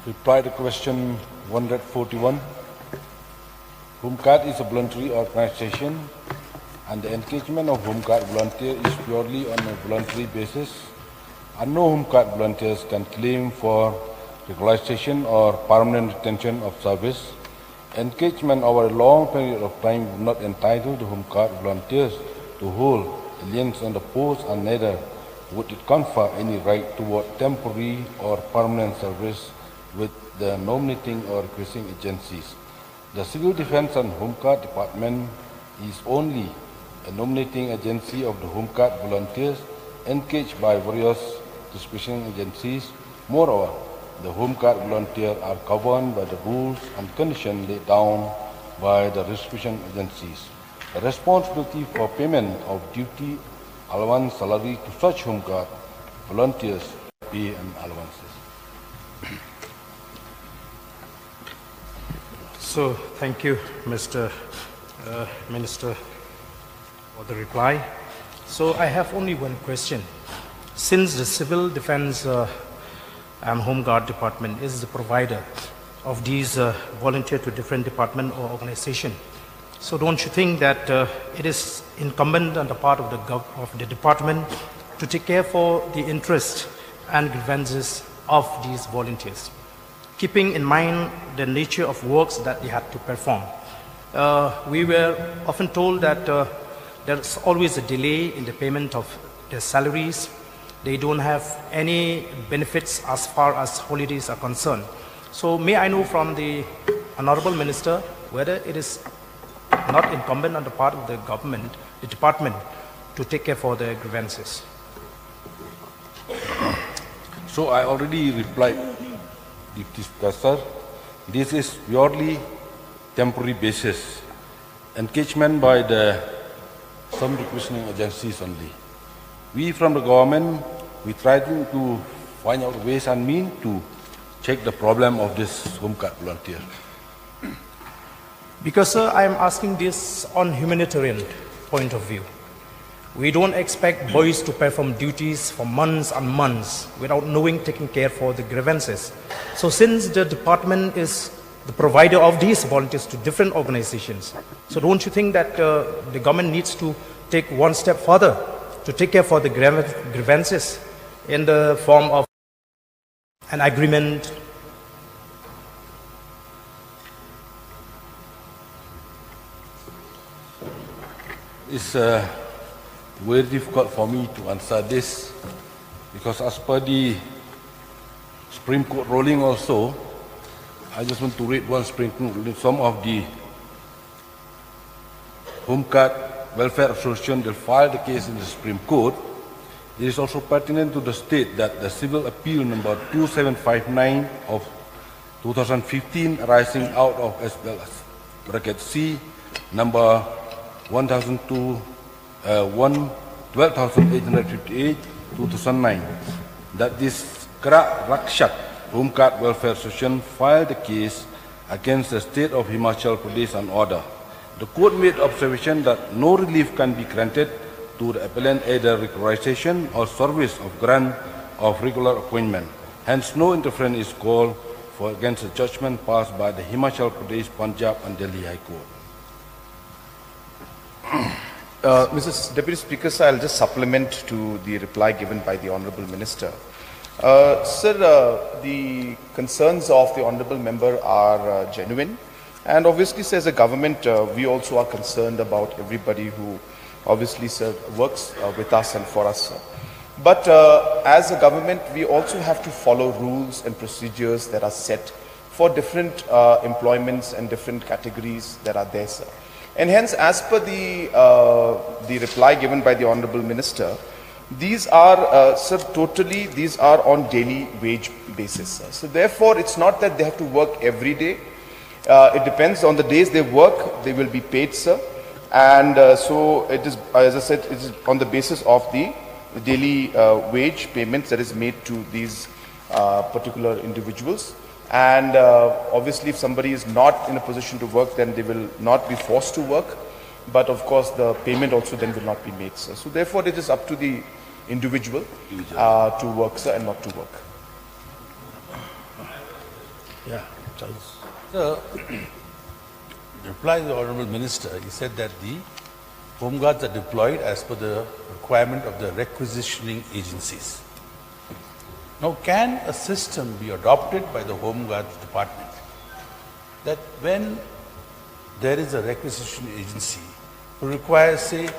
Reply to question 141. HOMEGUARD is a voluntary organization and the engagement of HOMEGUARD volunteers is purely on a voluntary basis, and no HOMEGUARD volunteers can claim for regularization or permanent retention of service. Engagement over a long period of time would not entitle the HOMEGUARD volunteers to hold aliens on the post, and neither would it confer any right toward temporary or permanent service with the nominating or requesting agencies. The Civil Defense and HOMEGUARD Department is only a nominating agency of the HOMEGUARD volunteers engaged by various distribution agencies. Moreover, the HOMEGUARD volunteers are governed by the rules and conditions laid down by the distribution agencies. The responsibility for payment of duty, allowance, salary to such HOMEGUARD volunteers, pay and allowances. So, thank you, Mr. Minister, for the reply. So, I have only one question. Since the Civil Defense and HOMEGUARD Department is the provider of these volunteer to different department or organization, so don't you think that it is incumbent on the part of the department to take care for the interest and grievances of these volunteers, keeping in mind the nature of works that they had to perform? We were often told that there's always a delay in the payment of their salaries. They don't have any benefits as far as holidays are concerned. So may I know from the Honorable Minister whether it is not incumbent on the part of the government, the department, to take care for their grievances? So I already replied, Deputy Speaker. This is purely temporary basis, engagement by some requisitioning agencies only. We from the government, we try to find out ways and means to check the problem of this HOMEGUARD volunteer. Because, sir, I am asking this on humanitarian point of view. We don't expect boys to perform duties for months and months without knowing taking care for the grievances. So since the department is the provider of these volunteers to different organizations, so don't you think that the government needs to take one step further to take care for the grievances in the form of an agreement? It's very difficult for me to answer this because as per the Supreme Court ruling also, I just want to read one Supreme Court ruling. Some of the HOMEGUARD Welfare Association, they filed the case in the Supreme Court. It is also pertinent to the state that the civil appeal number 2759 of 2015 arising out of as well as bracket C number 12,858 2009 that this Krak Rakshak HOMEGUARD Welfare Association filed a case against the state of Himachal Pradesh and order. The court made observation that no relief can be granted to the appellant either regularization or service of grant of regular appointment. Hence, no interference is called for against the judgment passed by the Himachal Pradesh, Punjab and Delhi High Court. Mr. Deputy Speaker, sir, I'll just supplement to the reply given by the Honourable Minister. Sir, the concerns of the Honourable Member are genuine, and obviously, sir, as a government, we also are concerned about everybody who obviously, sir, works with us and for us, sir. But as a government, we also have to follow rules and procedures that are set for different employments and different categories that are there, sir. And hence, as per the reply given by the Honourable Minister, these are, sir, totally, these are on daily wage basis, sir. So therefore, it's not that they have to work every day. It depends on the days they work, they will be paid, sir. And so it is, as I said, it is on the basis of the daily wage payments that is made to these particular individuals. And obviously, if somebody is not in a position to work, then they will not be forced to work. But of course, the payment also then will not be made, sir. So therefore, it is up to the individual to work, sir, and not to work. Yeah, Charles. Sir, reply to the Honourable Minister, he said that the Home Guards are deployed as per the requirement of the requisitioning agencies. Now, can a system be adopted by the Home Guards Department that when there is a requisition agency who requires, say,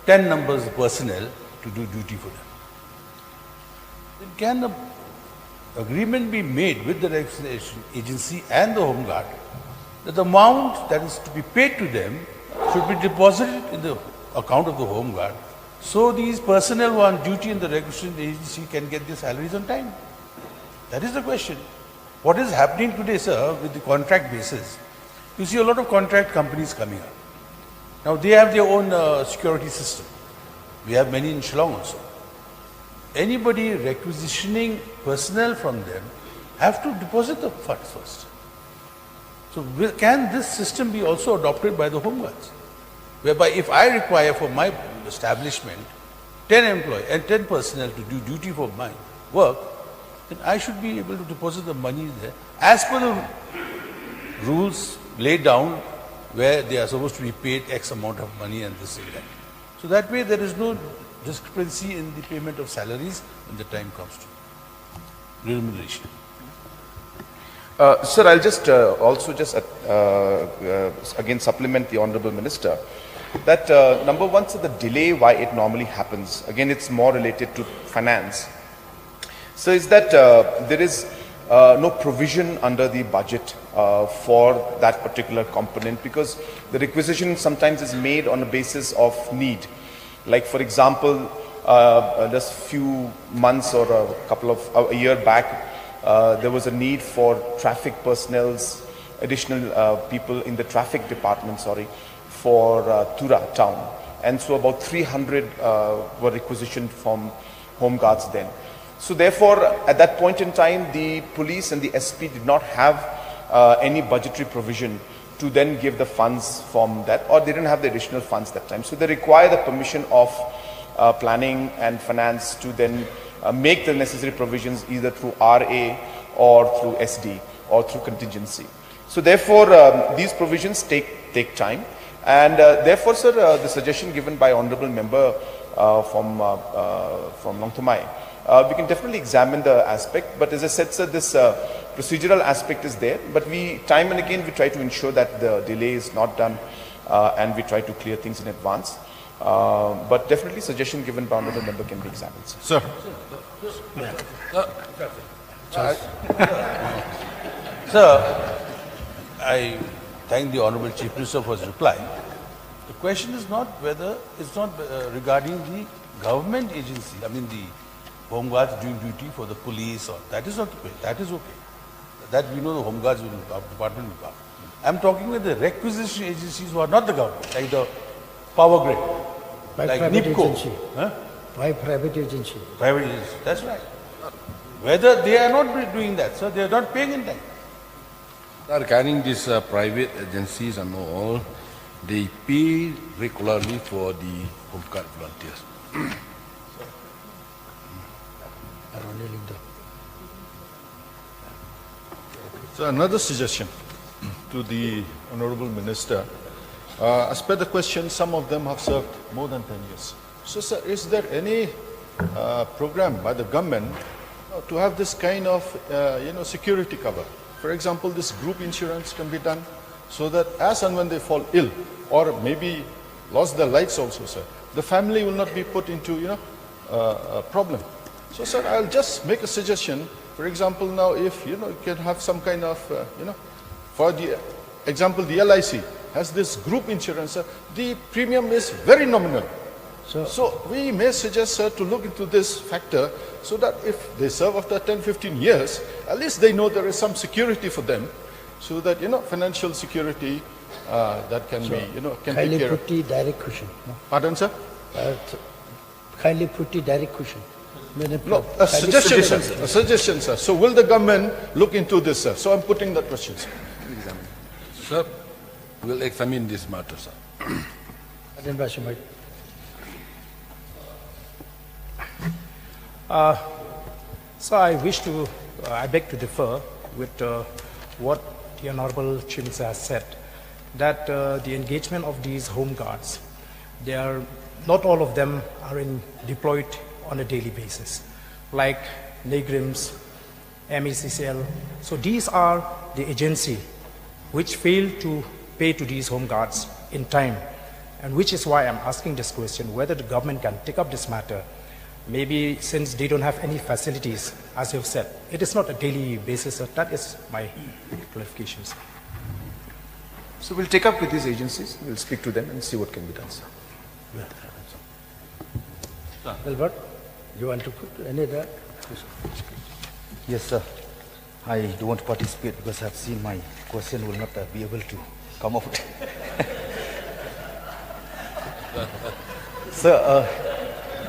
10 numbers of personnel to do duty for them, then can an agreement be made with the requisition agency and the Home Guard that the amount that is to be paid to them should be deposited in the account of the Home Guard, so these personnel who are on duty in the requisition agency can get their salaries on time? That is the question. What is happening today, sir, with the contract basis? You see a lot of contract companies coming up. Now they have their own security system. We have many in Shillong also. Anybody requisitioning personnel from them have to deposit the funds first. So can this system be also adopted by the Home Guards? Whereby if I require for my establishment 10 employees and 10 personnel to do duty for my work, then I should be able to deposit the money there as per the rules laid down where they are supposed to be paid X amount of money and this and that. So that way there is no discrepancy in the payment of salaries when the time comes to remuneration. Sir, I'll just also just again supplement the Honourable Minister that number one, so the delay why it normally happens, again it's more related to finance. So is that there is no provision under the budget for that particular component, because the requisition sometimes is made on a basis of need. Like for example, just few months or a year back, there was a need for traffic personnel's, additional people in the traffic department, for Tura town. And so about 300 were requisitioned from Home Guards then. So therefore, at that point in time, the police and the SP did not have any budgetary provision to then give the funds from that, or they didn't have the additional funds that time. So they require the permission of planning and finance to then make the necessary provisions either through RA or through SD or through contingency. So therefore, these provisions take time. And therefore, sir, the suggestion given by Honourable Member from Longthamai, we can definitely examine the aspect, but as I said, sir, this procedural aspect is there, but time and again, we try to ensure that the delay is not done and we try to clear things in advance. But definitely suggestion given by Honourable Member can be examined, sir. Sir, I thank the Honourable Chief Minister for his reply. The question is not whether, it's not regarding the government agency, I mean the Home Guards doing duty for the police, or that is not the way, that is okay. That we know the Home Guards will department will cover. I'm talking with the requisition agencies who are not the government, like the power grid, By like private NIPCO. agency. By private agency. Private agency, that's right. Whether they are not doing that, sir, they are not paying in time. They are carrying these private agencies and all, they pay regularly for the Home Guard volunteers. So another suggestion to the Honourable Minister. As per the question, some of them have served more than 10 years. So, sir, is there any program by the government to have this kind of, security cover? For example, this group insurance can be done so that as and when they fall ill or maybe lost their lives also, sir, the family will not be put into, a problem. So, sir, I'll just make a suggestion. For example, now if, you can have some kind of, for the example, the LIC has this group insurance, the premium is very nominal. So we may suggest, sir, to look into this factor so that if they serve after 10, 15 years, at least they know there is some security for them so that, financial security that can be, can take care of. Kindly put the direct question. Pardon, sir? Kindly put the direct question. No, a suggestion, sir. So will the government look into this, sir? So I'm putting that question, sir. Sir, we'll examine this matter, sir. So I beg to differ with what the Honorable Chief Minister has said, that the engagement of these home guards, not all of them are deployed on a daily basis, like NAGRIMS, MECCL. So these are the agency which fail to pay to these home guards in time, and which is why I'm asking this question, whether the government can take up this matter. Maybe since they don't have any facilities, as you've said, it is not a daily basis. So that is my clarifications. So we'll take up with these agencies, we'll speak to them and see what can be done, sir. Albert, you want to put any of that? Yes, sir. I don't want to participate because I've seen my question will not be able to come out. Sir,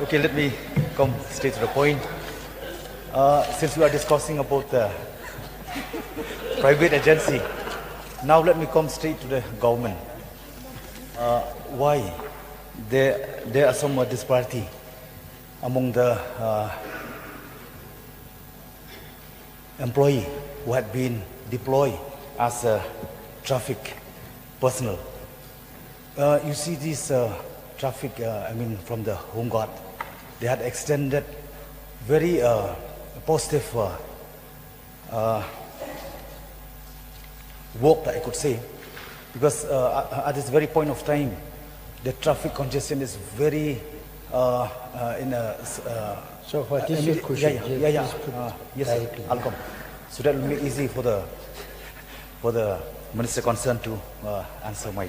okay, let me come straight to the point. Since we are discussing about the private agency, now let me come straight to the government. Why there are some disparity among the employee who had been deployed as a traffic personnel. You see these traffic, from the Home Guard, they had extended very positive work, I could say, because at this very point of time, the traffic congestion is very So what is your question? Yes, I'll come. So that will make it easy for the Minister concerned to answer my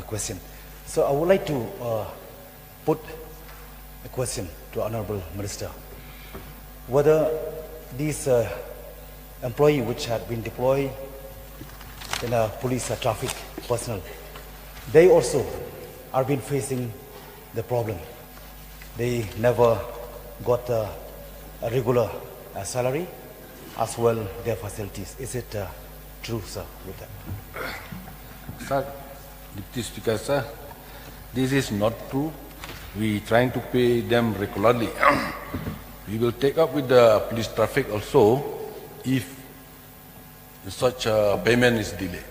question. So I would like to put a question to Honorable Minister, whether these employees which had been deployed in a police traffic personnel, they also are been facing the problem. They never got a regular salary as well their facilities. Is it true, sir, with that? Sir, Deputy Speaker, sir, this is not true. We trying to pay them regularly. We will take up with the police traffic also if such a payment is delayed.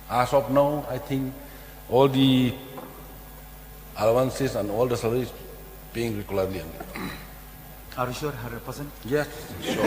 As of now, I think all the allowances and all the salaries paying regularly. Are you sure, 100%? Yes, sure.